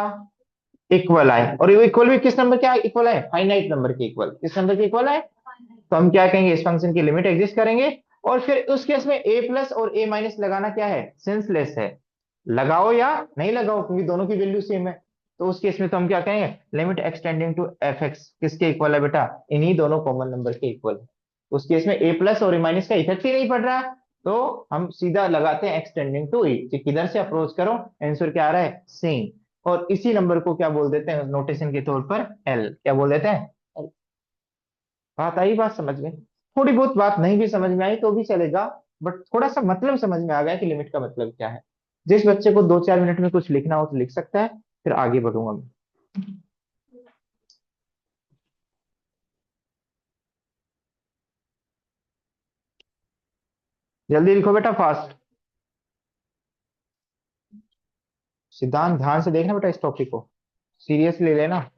[SPEAKER 1] इक्वल आए। और ये इक्वल भी किस नंबर के इक्वल है, फाइनाइट नंबर के इक्वल। किस नंबर के इक्वल है, तो हम क्या कहेंगे, इस फंक्शन की लिमिट एग्जिस्ट करेंगे। और फिर उस केस में ए प्लस और ए माइनस लगाना क्या है, सेंसलेस है, लगाओ या नहीं लगाओ क्योंकि दोनों की वैल्यू सेम है। तो उस केस में तो हम क्या कहेंगे, limit x tending to f x किसके इक्वल है बेटा, इन्हीं दोनों कॉमन नंबर के इक्वल। उस केस में ए प्लस और ए माइनस का इफेक्ट ही नहीं पड़ रहा, तो हम सीधा लगाते हैं एक्सटेंडिंग टू ए, किधर से अप्रोच करो आंसर क्या आ रहा है, सेम। और इसी नंबर को क्या बोल देते हैं नोटेशन के तौर पर, एल। क्या बोल देते हैं, बात आई, बात समझ में? थोड़ी बहुत बात नहीं भी समझ में आई तो भी चलेगा, बट थोड़ा सा मतलब समझ में आ गया कि लिमिट का मतलब क्या है। जिस बच्चे को 2-4 मिनट में कुछ लिखना हो तो लिख सकता है, फिर आगे बढ़ूंगा मैं। जल्दी लिखो बेटा, फास्ट। सिद्धांत ध्यान से देखना बेटा, इस टॉपिक को सीरियसली लेना।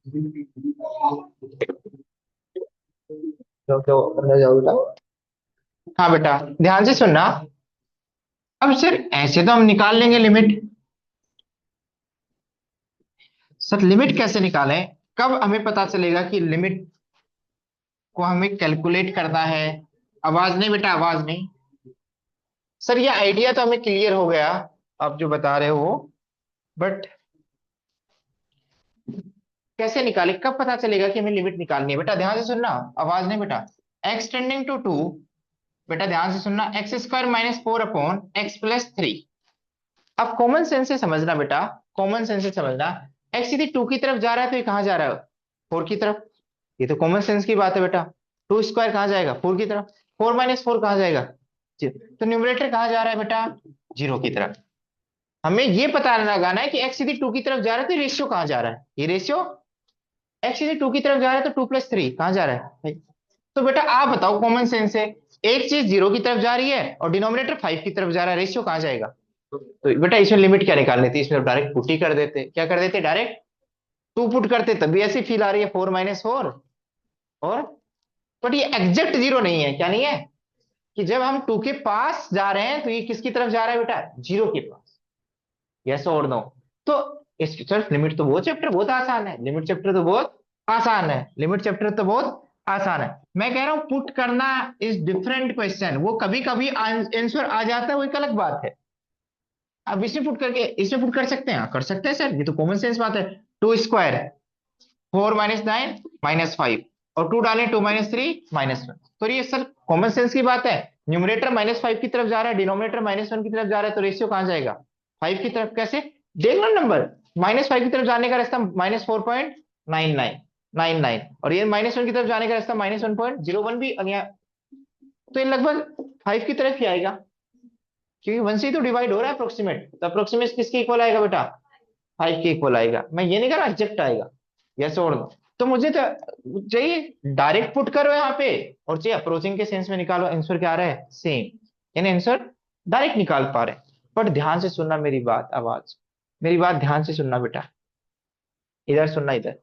[SPEAKER 1] क्यों अंदर जाओ बेटा। हाँ बेटा, ध्यान से सुनना। अब सर ऐसे तो हम निकाल लेंगे लिमिट। सर लिमिट कैसे निकालें? कब हमें पता चलेगा कि लिमिट को हमें कैलकुलेट करना है? आवाज नहीं बेटा, आवाज नहीं। सर ये आइडिया तो हमें क्लियर हो गया, आप जो बता रहे हो, बट कैसे निकाले, कब पता चलेगा कि हमें लिमिट निकालनी है? बेटा ध्यान से सुनना, आवाज नहीं बेटा। एक्स टेंडिंग टू टू, बेटा ध्यान से सुनना, x square minus four upon x plus three. अब कॉमन सेंस से समझना बेटा, कॉमन सेंस से समझना। एक्स यदि टू की तरफ जा रहा है तो ये कहाँ जा रहा है? फोर की तरफ। ये तो कॉमन सेंस की बात है बेटा। टू स्क्वायर कहाँ जाएगा? फोर की तरफ। फोर माइनस फोर कहाँ जाएगा? जीरो। तो न्यूमरेटर कहाँ जा रहा है बेटा? जीरो की तरफ। हमें ये पता लगाना है कि एक्स यदि टू की तरफ जा रहा है तो रेशियो कहाँ जा रहा है? ये रेशियो एक्स यदि टू की तरफ जा रहा है तो टू प्लस थ्री कहाँ जा रहा है भाई? तो बेटा आप बताओ, कॉमन सेंस से एक चीज जीरो की तरफ जा रही है और डिनोमिनेटर फाइव की तरफ जा रहा है, रेशियो कहाँ जाएगा? तो बेटा इसमें लिमिट क्या निकालनी थी? इसमें डायरेक्ट पुट ही कर देते। क्या कर देते? डायरेक्ट टू पुट करते, तब भी ऐसी फील आ रही है, फोर माइनस फोर। और बट ये एग्जैक्ट जीरो नहीं है। क्या नहीं है? कि जब हम टू के पास जा रहे हैं तो ये किसकी तरफ जा रहा है बेटा? जीरो के पास। यस और नो? तो इस सर लिमिट तो वो चैप्टर बहुत आसान है, लिमिट चैप्टर तो बहुत आसान है, लिमिट चैप्टर तो बहुत आसान है। मैं कह रहा हूं पुट करना इज डिफरेंट क्वेश्चन। वो कभी कभी आंसर आ जाता है, वो एक अलग बात है। अब इसमें पुट करके इसमें पुट कर सकते हैं? हाँ, कर सकते हैं सर, ये तो कॉमन सेंस बात है। Two square four minus nine minus five, और टू डालें two minus three minus one. तो ये सर कॉमन सेंस की बात है। न्यूमरेटर माइनस फाइव की तरफ जा रहा है, डिनोमिनेटर माइनस वन की तरफ जा रहा है, तो रेशियो कहाँ जाएगा? फाइव की तरफ। कैसे? देख लो नंबर, माइनस फाइव की तरफ जाने का रास्ता minus four point nine nine nine nine, और ये माइनस वन की तरफ जाने का रास्ता minus one point zero one भी तो ये लगभग फाइव की तरफ ही आएगा, क्योंकि वन से ही तो डिवाइड हो रहा है अप्रोक्सीमेट। तो अप्रोक्सीमेट किसके इक्वल आएगा बेटा? फाइव के इक्वल आएगा। मैं ये नहीं कह रहा एग्जैक्ट आएगा, यस और नो। तो मुझे तो चाहिए डायरेक्ट पुट करो यहाँ पे, और चाहिए अप्रोचिंग के सेंस में निकालो, आंसर क्या आ रहा है? सेम। यानी आंसर डायरेक्ट निकाल पा रहे हैं। बट ध्यान से सुनना मेरी बात, आवाज मेरी बात ध्यान से सुनना बेटा, इधर सुनना इधर।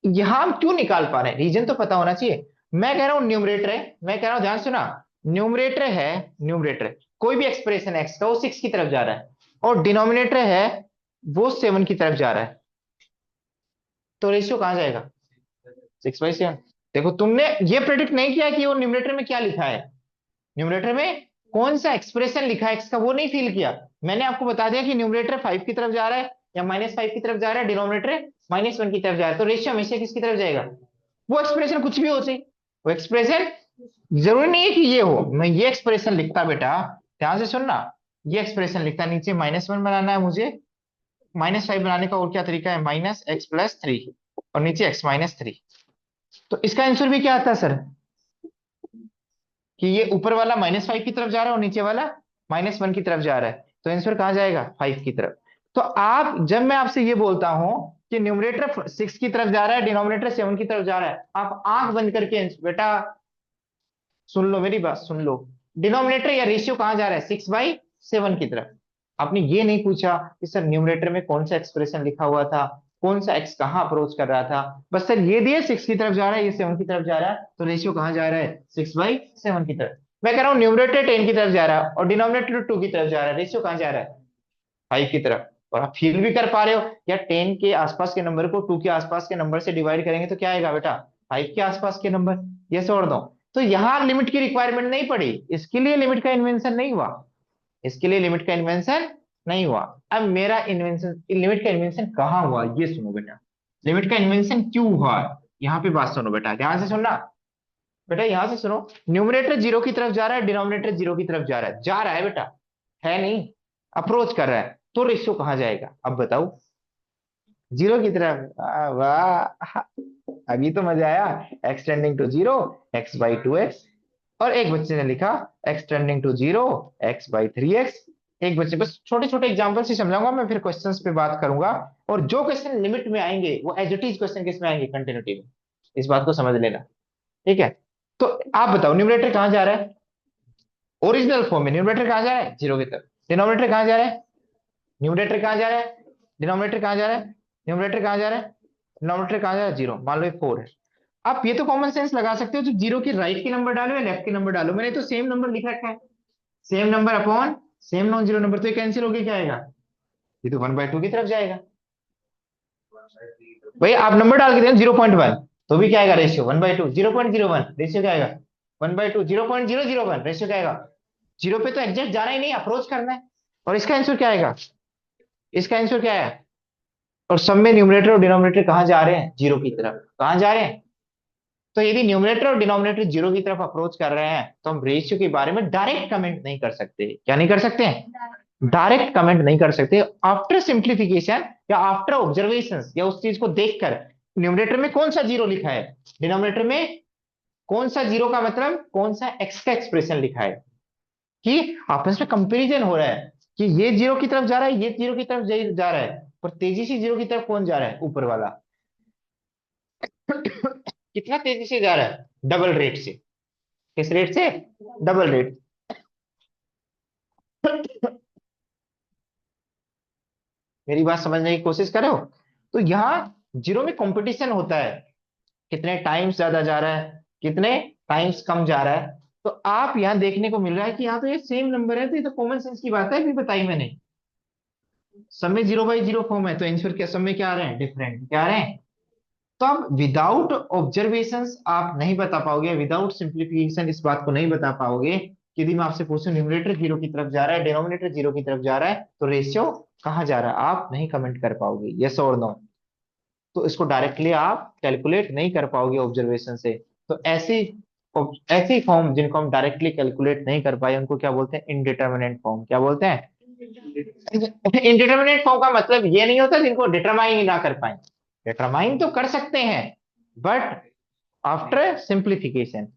[SPEAKER 1] यहां हम क्यों निकाल पा रहे हैं, रीजन तो पता होना चाहिए। मैं कह रहा हूं न्यूमरेटर है, मैं कह रहा हूं ध्यान सुना, न्यूमरेटर है, न्यूमरेटर कोई भी एक्सप्रेशन एक्स का वो सिक्स की तरफ जा रहा है, और डिनोमिनेटर है वो सेवन की तरफ जा रहा है, तो रेशियो कहां जाएगा? Six by seven. देखो तुमने ये प्रेडिक्ट नहीं किया कि वो न्यूमरेटर में क्या लिखा है, न्यूमरेटर में कौन सा एक्सप्रेशन लिखा है एक्स का, वो नहीं फील किया। मैंने आपको बता दिया कि न्यूमरेटर फाइव की तरफ जा रहा है या माइनस फाइव की तरफ जा रहा है, डिनोमिनेटर माइनस वन की तरफ जा रहा है, तो रेशियो हमेशा किसकी तरफ जाएगा? वो एक्सप्रेशन कुछ भी हो सही, वो एक्सप्रेशन जरूरी नहीं है कि ये हो। मैं ये एक्सप्रेशन लिखता बेटा, ध्यान से सुनना, ये एक्सप्रेशन लिखता, नीचे माइनस वन बनाना है मुझे, माइनस फाइव बनाने का और क्या तरीका है? माइनस एक्स प्लस थ्री, और नीचे एक्स माइनस थ्री। तो इसका आंसर भी क्या आता है सर? कि ये ऊपर वाला माइनस फाइव की तरफ जा रहा है और नीचे वाला माइनस वन की तरफ जा रहा है, तो आंसर कहाँ जाएगा? फाइव की तरफ। तो आप जब मैं आपसे ये बोलता हूं कि न्यूमरेटर सिक्स की तरफ जा रहा है, डिनोमिनेटर सेवन की तरफ जा रहा है, आप आंख बंद करके बेटा सुन लो, मेरी बात सुन लो। डिनोमिनेटर या रेशियो कहाँ जा रहा है? सिक्स बाई सेवन की तरफ। आपने ये नहीं पूछा कि सर न्यूमरेटर में कौन सा एक्सप्रेशन लिखा हुआ था, कौन सा एक्स कहाँ अप्रोच कर रहा था, बस सर ये दिए सिक्स की तरफ जा रहा है, ये सेवन की तरफ जा रहा है, तो रेशियो कहाँ जा रहा है? सिक्स बाई सेवन की तरफ। मैं कह रहा हूँ न्यूमरेटर टेन की तरफ जा रहा है और डिनोमिनेटर टू की तरफ जा रहा है, रेशियो कहाँ जा रहा है? फाइव की तरफ। और आप फील भी कर पा रहे हो, या टेन के आसपास के नंबर को टू के आसपास के नंबर से डिवाइड करेंगे तो क्या आएगा बेटा? फाइव के आसपास के नंबर। ये और दो। तो यहां लिमिट की रिक्वायरमेंट नहीं पड़ी, इसके लिए लिमिट का इन्वेंशन नहीं हुआ, इसके लिए लिमिट का इन्वेंशन नहीं हुआ। अब मेरा इन्वेंशन, लिमिट का इन्वेंशन कहाँ हुआ ये सुनो बेटा, लिमिट का इन्वेंशन क्यों हुआ, यहाँ पे बात सुनो बेटा, ध्यान से सुनना। बेटा यहां से सुनो, न्यूमरेटर जीरो की तरफ जा रहा है, डिनोमिनेटर जीरो की तरफ जा रहा है बेटा, है नहीं, अप्रोच कर रहा है, तो रेशियो कहाँ जाएगा अब बताओ? जीरो की तरफ। वाह, अभी तो मजा आया। X tending to zero, x by two x. और एक बच्चे ने लिखा x tending to zero, x by three x. एक बच्चे, बस छोटे छोटे एग्जाम्पल से समझाऊंगा मैं, फिर क्वेश्चंस पे बात करूंगा। और जो क्वेश्चन लिमिट में आएंगे वो एज इट इज क्वेश्चन किस में आएंगे? कंटिन्यूटी में। इस बात को समझ लेना, ठीक है? तो आप बताओ न्यूमरेटर कहाँ जा रहा है? ओरिजिनल फॉर्म में न्यूमरेटर कहाँ जा रहा है? जीरो की तरफ। डिनोमिनेटर कहाँ जा रहा है? न्यूमरेटर कहाँ जा रहा है? डिनोमिनेटर कहाँ जा रहा है? न्यूमरेटर कहाँ जा रहा है? डिनोमिनेटर कहाँ जाएगा, जीरो, मान लो ये 4 है। आप ये तो कॉमन सेंस लगा सकते हो, जब जीरो के राइट के नंबर डालो या लेफ्ट के नंबर डालो, मैंने तो सेम नंबर लिख रखा है, same number upon same non zero number, तो ये कैंसिल होके क्या आएगा, ये तो 1/2 की तरफ जाएगा। भाई आप नंबर डाल के देना 0.1, तो भी क्या आएगा रेशियो 1/2, 0.01 रेशियो क्या आएगा 1/2, 0.001 रेशियो क्या आएगा, जीरो पे तो एग्जैक्ट जाना ही नहीं, अप्रोच करना है। और इसका आंसर क्या आएगा, इसका आंसर क्या है, और सब में न्यूमरेटर और डिनोमिनेटर कहाँ जा रहे हैं, जीरो की तरफ, कहाँ जा रहे हैं। तो यदि न्यूमरेटर और डिनोमिनेटर जीरो की तरफ अप्रोच कर रहे हैं, तो हम रेशियो के बारे में डायरेक्ट कमेंट नहीं कर सकते, क्या नहीं कर सकते, डायरेक्ट कमेंट नहीं कर सकते। आफ्टर सिंप्लीफिकेशन या आफ्टर ऑब्जर्वेशन या उस चीज को देखकर, न्यूमरेटर में कौन सा जीरो लिखा है, डिनोमिनेटर में कौन सा जीरो का मतलब कौन सा एक्स का एक्सप्रेशन लिखा है, कि आपस में कंपैरिजन हो रहा है कि ये जीरो की तरफ जा रहा है, ये जीरो की तरफ जा रहा है, पर तेजी से जीरो की तरफ कौन जा रहा है, ऊपर वाला। कितना तेजी से जा रहा है, डबल रेट से। किस रेट से, डबल रेट। मेरी बात समझने की कोशिश करो। तो यहाँ जीरो में कंपटीशन होता है, कितने टाइम्स ज्यादा जा रहा है, कितने टाइम्स कम जा रहा है। तो आप यहाँ देखने को मिल रहा है कि यहाँ तो ये सेम नंबर है, तो ये तो कॉमन सेंस की बात है, अभी बताई मैंने। सब में 0/0 फॉर्म है, तो आंसर क्या, सब में क्या आ रहे हैं, डिफरेंट क्या आ रहे हैं। तो आप विदाउट ऑब्जर्वेशंस आप नहीं बता पाओगे, विदाउट सिंप्लीफिकेशन इस बात को नहीं बता पाओगे कि यदि मैं आपसे पूछूं न्यूमरेटर जीरो की तरफ जा रहा है, डिनोमिनेटर जीरो की तरफ जा रहा है, तो रेशियो कहाँ जा रहा है, आप नहीं कमेंट कर पाओगे, यस और नो। तो इसको डायरेक्टली आप कैलकुलेट नहीं कर पाओगे ऑब्जर्वेशन से। तो ऐसी ऐसी फॉर्म जिनको हम डायरेक्टली कैलकुलेट नहीं कर पाए, उनको क्या बोलते हैं, इनडिटर्मिनेंट फॉर्म, क्या बोलते हैं। इंडिटरमिनेट फॉर्म का मतलब ये नहीं होता जिनको डिटरमाइन ही ना कर पाए, डिटरमाइन तो कर सकते हैं, बट आफ्टर सिंप्लीफिकेशन।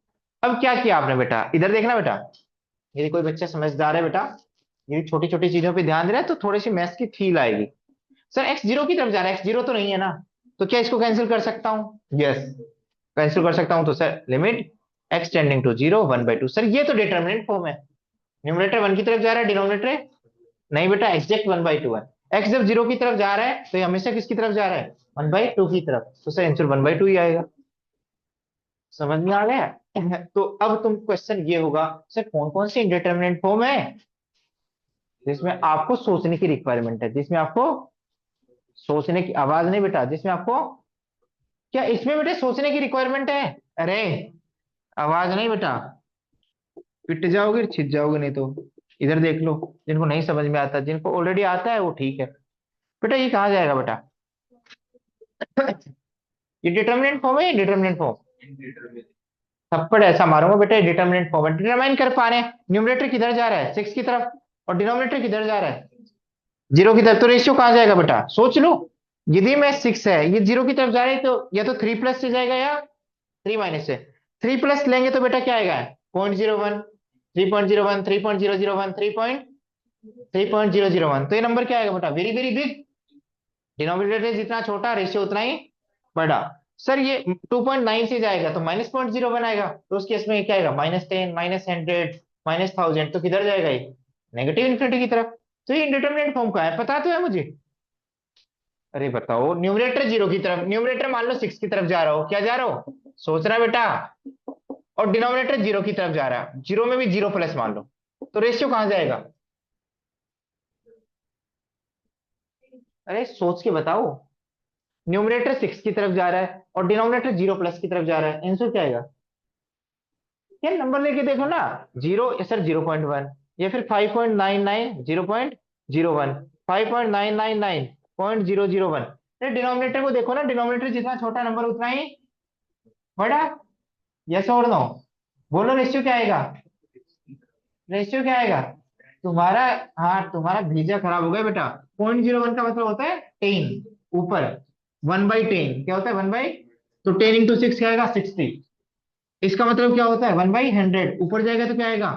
[SPEAKER 1] अब क्या किया आपने बेटा, इधर देखना बेटा, यदि कोई बच्चा समझदार है बेटा, यदि छोटी छोटी चीजों पे ध्यान दे रहा है, तो थोड़ी सी मैथ्स की फील आएगी। सर एक्स जीरो की तरफ जा रहा है, एक्स जीरो तो नहीं है ना, तो क्या इसको कैंसिल कर सकता हूँ, यस कैंसिल कर सकता हूँ। तो sir limit x tending to zero 1/2, sir ये तो डिटरमिनेंट फॉर्म है, न्यूमरेटर वन की तरफ जा रहा है, डिनोमिनेटर नहीं बेटा, एग्जैक्ट 1/2 है। एक्स जब जीरो की तरफ जा रहा है, तो ये हमेशा किसकी तरफ जा रहा है, 1/2 की तरफ, तो सर आंसर 1/2 ही आएगा। समझ में आ गया। तो अब तुम क्वेश्चन ये होगा, सर कौन कौन सी इंडिटरमिनेट फॉर्म है जिसमें आपको सोचने की रिक्वायरमेंट है, जिसमें आपको सोचने की, आवाज नहीं बेटा, जिसमें आपको, क्या इसमें बेटे सोचने की रिक्वायरमेंट है, अरे आवाज नहीं बेटा, पिट जाओगे छिद जाओगे नहीं तो। इधर देख लो, जिनको नहीं समझ में आता, जिनको ऑलरेडी आता है वो ठीक है। बेटा ये कहाँ जाएगा बेटा, ये डिटरमिनेंट फॉर्म है, डिटरमिनेंट फॉर्म, थप्पड़ ऐसा मारूंगा बेटा, डिटरमिनेंट फॉर्म है, डिटरमाइन कर पा रहे हैं न्यूमरेटर किधर जा रहा है, 6 की तरफ, और डिनोमिनेटर किधर जा रहा है, जीरो की तरफ, तो रेशियो कहाँ जाएगा बेटा, सोच लो। यदि मैं 6 है, ये जीरो की तरफ जा रही है, तो या तो 3 प्लस से जाएगा या 3 माइनस से। 3 प्लस लेंगे तो बेटा क्या आएगा, 0.01, 3.01, 3.001, 3.001, तो ये नंबर क्या आएगा बेटा, वेरी वेरी बिग। डिनोमिनेटर जितना छोटा रेशियो उतना ही बड़ा। सर ये 2.9 से जाएगा तो -0.01 आएगा, तो उस केस में क्या आएगा, -10, -100, -1000, तो किधर जाएगा ये, नेगेटिव इन्फिनिटी की तरफ। तो ये इंडिटरमिनेट फॉर्म का है, पता तो है मुझे। अरे बताओ, न्यूमरेटर जीरो की तरफ, न्यूमरेटर मान लो 6 की तरफ जा रहा हो, क्या जा रहा हो, सोच रहा बेटा, और डिनोमिनेटर जीरो की तरफ जा रहा है, जीरो में भी जीरो प्लस मान लो, तो रेशियो कहां जाएगा, अरे सोच के बताओ। न्यूमरेटर 6 की तरफ जा रहा है और डिनोमिनेटर जीरो प्लस की तरफ जा रहा है, आंसर क्या आएगा, क्या नंबर लेके देखो ना, जीरो सर 0.1, या फिर 5.99, 0.01, 5.999, 0.001। डिनोमिनेटर को देखो ना, डिनोमिनेटर जितना छोटा नंबर उतना ही बड़ा, यस और नो, बोलो रेशियो क्या आएगा, रेशियो क्या आएगा तुम्हारा, हाँ तुम्हारा भेजा खराब हो गया बेटा। 0.01 का मतलब होता है 10 ऊपर, 1/10 क्या होता है, 1 बाई, तो 10 × 6 क्या आएगा, 60। इसका मतलब क्या होता है, 1/100, ऊपर जाएगा तो क्या आएगा,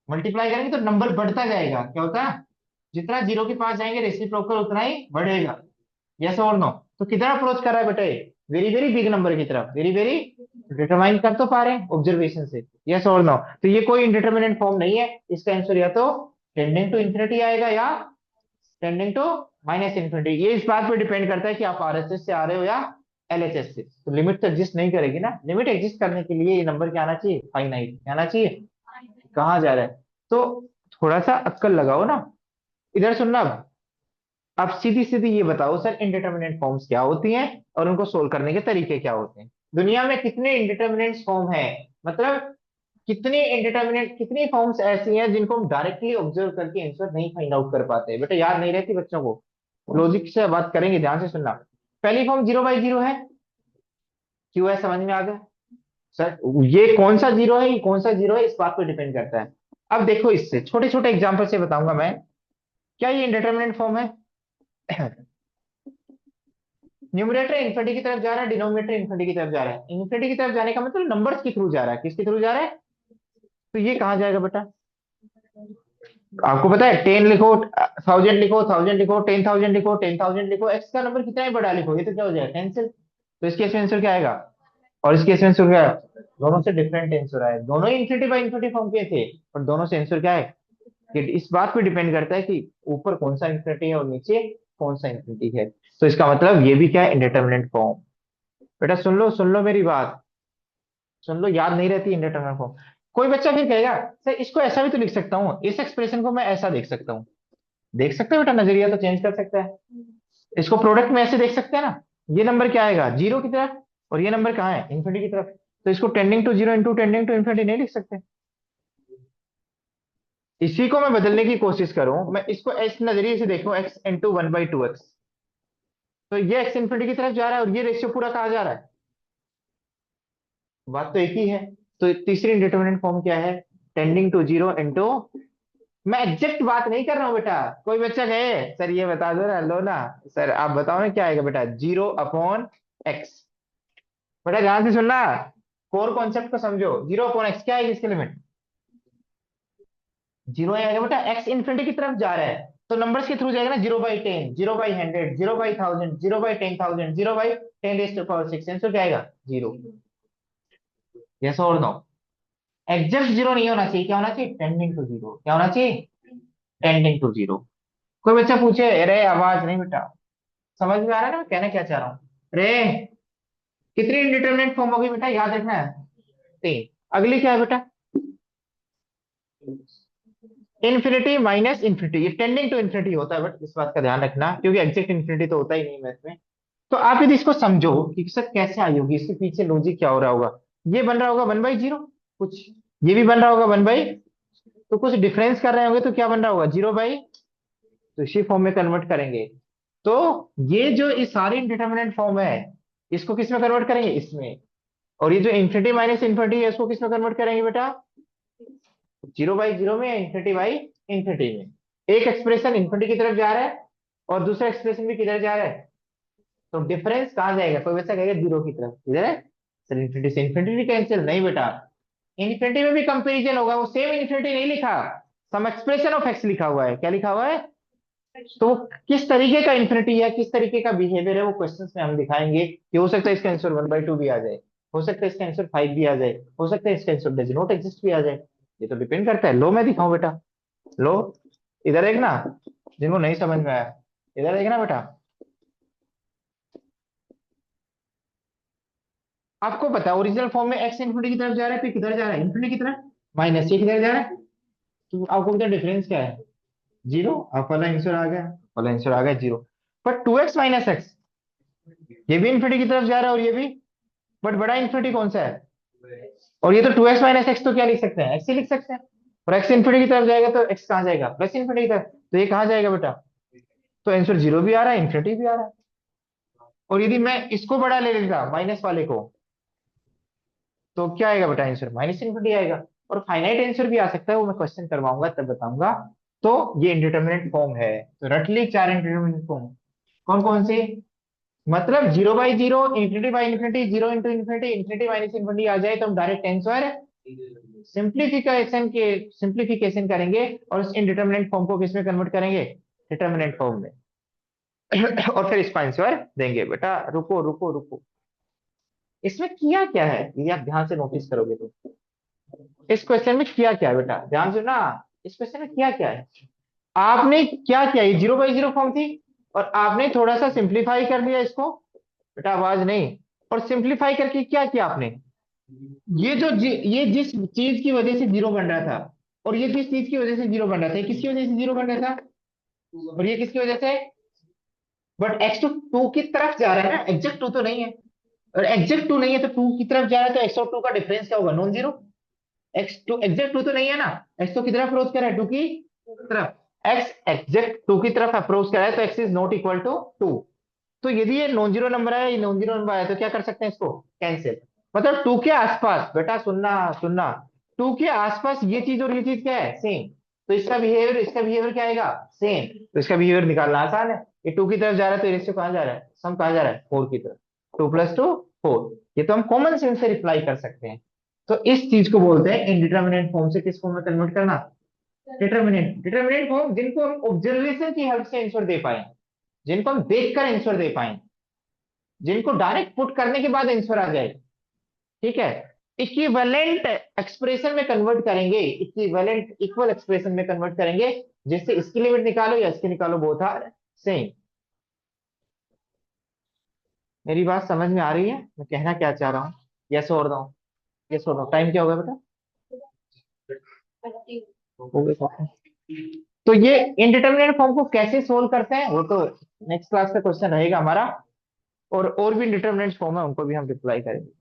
[SPEAKER 1] मल्टीप्लाई करेंगे तो नंबर बढ़ता जाएगा, क्या होता है, जितना जीरो के पास जाएंगे रेसिप्रोकल उतना ही बढ़ेगा, यस और नो। तो किधर अप्रोच कर रहा है बेटे, वेरी वेरी बिग नंबर की तरफ, वेरी वेरी, डिटरमाइन कर तो पा रहे हैं ऑब्जर्वेशन से, यस और नो। तो ये कोई इंडिटरमिनेंट फॉर्म नहीं है, इसका आंसर या तो टेंडिंग टू इंफिनिटी आएगा या टेंडिंग टू -इन्फिनिटी। ये इस बात पे डिपेंड करता है कि आप आरएसएस से आ रहे हो या LHS से, तो लिमिट तो एग्जिस्ट नहीं करेगी ना। लिमिट एग्जिस्ट करने के लिए ये नंबर क्या आना चाहिए, फाइनाइट। क्या आना चाहिए, कहाँ जा रहा है। तो थोड़ा सा अक्कल लगाओ ना। इधर सुनना अब सीधी सीधी ये बताओ सर, इनडिटरमिनेट फॉर्म्स क्या होती हैं और उनको सोल्व करने के तरीके क्या होते हैं। दुनिया में कितने इनडिटरमिनेट फॉर्म है, मतलब कितनी इनडिटरमिनेट, कितनी फॉर्म्स ऐसी हैं जिनको हम डायरेक्टली ऑब्जर्व करके आंसर नहीं फाइंड आउट कर पाते। बेटा याद नहीं रहती बच्चों को, लॉजिक से बात करेंगे, ध्यान से सुनना। पहली फॉर्म 0/0 है, क्यों है समझ में आ गया। सर ये कौन सा जीरो है, ये कौन सा जीरो है, इस बात पर डिपेंड करता है। अब देखो इससे छोटे छोटे एग्जांपल से बताऊंगा मैं, क्या ये इंडिटरमिनेट फॉर्म है। न्यूमरेटर इन्फिनिटी की तरफ जा रहा है, डिनोमिनेटर इन्फिनिटी की तरफ जा रहा है। इन्फिनिटी की तरफ जाने का मतलब नंबर्स के थ्रू जा रहा है, किसके थ्रू जा रहा है। तो ये कहाँ जाएगा बेटा, आपको पता है 10 लिखो, 1000 लिखो, 1000 लिखो, 10,000 लिखो, 10,000 लिखो, एक्स का नंबर कितना ही बड़ा लिखो, ये तो क्या हो जाएगा, कैंसिल। तो इसके इसमें आंसर क्या आएगा, और इसके इसमें आंसर क्या है। दोनों से डिफरेंट आंसर आए, दोनों ही इन्फिनिटी बाय इन्फिनिटी फॉर्म के थे, और दोनों से आंसर क्या है। ये इस बात पे डिपेंड करता है कि ऊपर कौन सा इन्फिनिटी है और नीचे कौन सा इन्फिनिटी है। तो इसका मतलब ये भी क्या है, इंडिटरमिनेट फॉर्म। बेटा सुन लो मेरी बात, सुन लो, याद नहीं रहती इंडिटरमिनेट फॉर्म। कोई बच्चा फिर कहेगा सर इसको ऐसा भी तो लिख सकता हूँ, इस एक्सप्रेशन को मैं ऐसा देख सकता हूँ। देख सकते हो बेटा, नजरिया तो चेंज कर सकता है। इसको प्रोडक्ट में ऐसे देख सकते हैं ना, ये नंबर क्या आएगा, जीरो की तरफ, और ये नंबर कहाँ है, इन्फिनिटी की तरफ। तो इसको tending to zero into tending to infinity नहीं लिख सकते। इसी को मैं बदलने की कोशिश करूं, मैं इसको इस नजरिए से देखूं, एक्स इंटू 1/2x, तो ये एक्स इन्फिनिटी की तरफ जा रहा है और ये रेशियो पूरा कहाँ जा रहा है, बात तो एक ही है। तो तीसरी इंडिटरमिनेट फॉर्म क्या है, टेंडिंग टू जीरो इंटू, मैं एग्जैक्ट बात नहीं कर रहा हूँ बेटा। कोई बच्चा कहे सर ये बता दो ना, लो ना सर आप बताओ ना क्या आएगा बेटा, 0/x। बेटा ध्यान से सुनना, कोर कॉन्सेप्ट को समझो, 0/x क्या है, इसकी लिमिट जीरो आएगा बेटा, एक्स इन्फिनिटी की तरफ जा रहा है, तो नंबर्स के थ्रू जाएगा ना, 0/10, 0/100, 0/1000, 0/10,000, 0/10⁻6, आंसर क्या आएगा, जीरो। यस और नो, एग्जैक्ट जीरो नहीं होना चाहिए, क्या होना चाहिए, टेंडिंग टू जीरो, क्या होना चाहिए, टेंडिंग टू जीरो। कोई बच्चा पूछे अरे आवाज नहीं बेटा, समझ में आ रहा है ना मैं कहना क्या चाह रहा हूँ। रे कितनी इंडिटरमिनेट फॉर्म होगी बेटा, याद रखना है, 3। अगली क्या है बेटा, इन्फिनिटी माइनस इन्फिनिटी, ये टेंडिंग टू इन्फिनिटी होता है, बट इस बात का ध्यान रखना क्योंकि एग्जैक्ट इन्फिनिटी तो होता ही नहीं मैथ में। तो आप यदि इसको समझो कि सर कैसे आई होगी, इसके पीछे लॉजिक क्या हो रहा होगा। ये बन रहा होगा 1/0 कुछ, ये भी बन रहा होगा 1/, तो कुछ डिफरेंस कर रहे होंगे तो क्या बन रहा होगा, 0/, तो इसी फॉर्म में कन्वर्ट करेंगे। तो ये जो इस सारी इंडिटरमिनेट फॉर्म है, इसको किस में कन्वर्ट करेंगे, इसमें। और ये जो इन्फिनिटी माइनस इन्फिनिटी है, इसको किस में कन्वर्ट करेंगे बेटा, 0/0 में या इन्फिनिटी में। एक एक्सप्रेशन इन्फिनिटी की तरफ जा रहा है और दूसरा एक्सप्रेशन भी किधर जा रहा है, तो डिफरेंस कहाँ जाएगा, कोई वैसा कहेगा जीरो की तरफ, किधर है सर, इन्फिनिटी से इन्फिनिटी कैंसिल नहीं बेटा, इन्फिनिटी में भी कंपेरिजन होगा, वो सेम इन्फिनिटी नहीं लिखा, सम एक्सप्रेशन ऑफ एक्स लिखा हुआ है, क्या लिखा हुआ है। तो वो किस तरीके का इन्फिनिटी है, किस तरीके का बिहेवियर है, वो क्वेश्चंस में हम दिखाएंगे कि हो सकता है इसका आंसर 1/2 भी आ जाए, हो सकता है इसका आंसर 5 भी आ जाए, हो सकता है इसका आंसर डज नॉट एग्जिस्ट भी आ जाए। ये तो डिपेंड करता है। लो मैं दिखाऊं बेटा, लो इधर एक ना, जिनको नहीं समझ में आया इधर देखना बेटा। आपको पता है ओरिजिनल फॉर्म में एक्स इन्फिनिटी की तरफ जा रहा है, फिर किधर जा रहा है, इन्फिनिटी की तरफ, माइनस ये किधर जा रहा है। तो आपको पता डिफरेंस क्या है, जीरो। आप वाला आंसर आ गया, वाला आंसर आ गया जीरो। पर 2x - x, ये भी इन्फिनिटी की तरफ जा रहा है और ये भी, बट बड़ा इन्फिनिटी कौन सा है, और ये तो 2x - x, तो क्या लिख सकते हैं, एक्स ही लिख सकते हैं। और एक्स इन्फिनिटी की तरफ जाएगा तो एक्स कहाँ जाएगा, प्लस इन्फिनिटी की तरफ, तो ये कहाँ जाएगा बेटा। तो आंसर जीरो भी आ रहा है, इन्फिनिटी भी आ रहा है। और यदि मैं इसको बड़ा ले लेता माइनस वाले को, तो क्या आएगा बेटा, आंसर माइनस इन्फिनिटी आएगा। और फाइनाइट आंसर भी आ सकता है, वो मैं क्वेश्चन करवाऊंगा तब बताऊंगा। तो ये इंडिटरमिनेट फॉर्म है, तो रट ली 4 इंडिटरमिनेट फॉर्म। कौन कौन सी, मतलब 0/0, infinity by infinity, zero into infinity, infinity minus infinity आ जाए तो हम डायरेक्ट आंसर सिंप्लीफिकेशन करेंगे और उस इनडिटरमिनेट फॉर्म को किसमें कन्वर्ट करेंगे, डिटरमिनेट फॉर्म में। और फिर इसका आंसर देंगे। बेटा रुको रुको रुको, इसमें किया क्या है ये आप ध्यान से नोटिस करोगे तो, इस क्वेश्चन में किया क्या है बेटा, ध्यान से ना। इस क्वेश्चन में किया क्या है, आपने क्या किया, ये 0/0 फॉर्म थी और आपने थोड़ा सा सिंप्लीफाई कर लिया इसको, बेटा आवाज नहीं। और सिंप्लीफाई करके क्या किया आपने, ये जिस चीज की वजह से जीरो बन रहा था, और ये किस चीज की वजह से जीरो बन रहा था, ये किसकी वजह से जीरो बन रहा था, और ये किसकी वजह से। बट एक्स टू टू की तरफ जा रहा है ना, एग्जैक्ट टू तो नहीं है। और एग्जैक्ट टू नहीं है तो टू की तरफ जा रहा है, तो एक्स और टू का डिफरेंस क्या होगा, non zero. X to exact to तो नहीं है ना, एक्स तो की तरफ अप्रोच कर रहा है, टू की तरफ। एक्स एग्जैक्ट टू की तरफ अप्रोच कर रहा है, तो x is not equal to two. तो यदि ये नॉन जीरो नंबर है, ये नॉन जीरो नंबर है, तो क्या कर सकते हैं इसको, कैंसिल। मतलब टू के आसपास, बेटा सुनना सुनना, टू के आसपास ये चीज और ये चीज क्या है, सेम। तो इसका बिहेवियर क्या आएगा, सेम। तो इसका बिहेवियर निकालना आसान है। ये टू की तरफ जा रहा है, तो ये रेशियो कहाँ जा रहा है, सम कहाँ जा रहा है, फोर की तरफ। Two plus two, four. ये तो हम कॉमन सेंस से रिप्लाई कर सकते हैं। तो इस चीज को बोलते हैं इनडिटर्मिनेट फॉर्म से किस फॉर्म में कन्वर्ट करना, डिटर्मिनेट। डिटर्मिनेट फॉर्म जिनको हम ऑब्जर्वेशन की हेल्प से आंसर दे पाए, जिनको हम देखकर आंसर दे पाए, जिनको डायरेक्ट पुट करने के बाद आंसर आ जाए। ठीक है। इक्विवेलेंट एक्सप्रेशन में कन्वर्ट करेंगे, इक्विवेलेंट इक्वल एक्सप्रेशन में कन्वर्ट करेंगे, जिससे इसकी लिमिट निकालो या इसकी निकालो, बोथ आर सेम। मेरी बात समझ में आ रही है, मैं कहना क्या चाह रहा हूँ। यस और नो, यस और नो। टाइम क्या होगा बेटा, हो गया। तो ये इनडिटरमिनेट फॉर्म को कैसे सोल्व करते हैं, वो तो नेक्स्ट क्लास का क्वेश्चन रहेगा हमारा। और भी इंडिटरमिनेट फॉर्म है, उनको भी हम रिप्लाई करेंगे।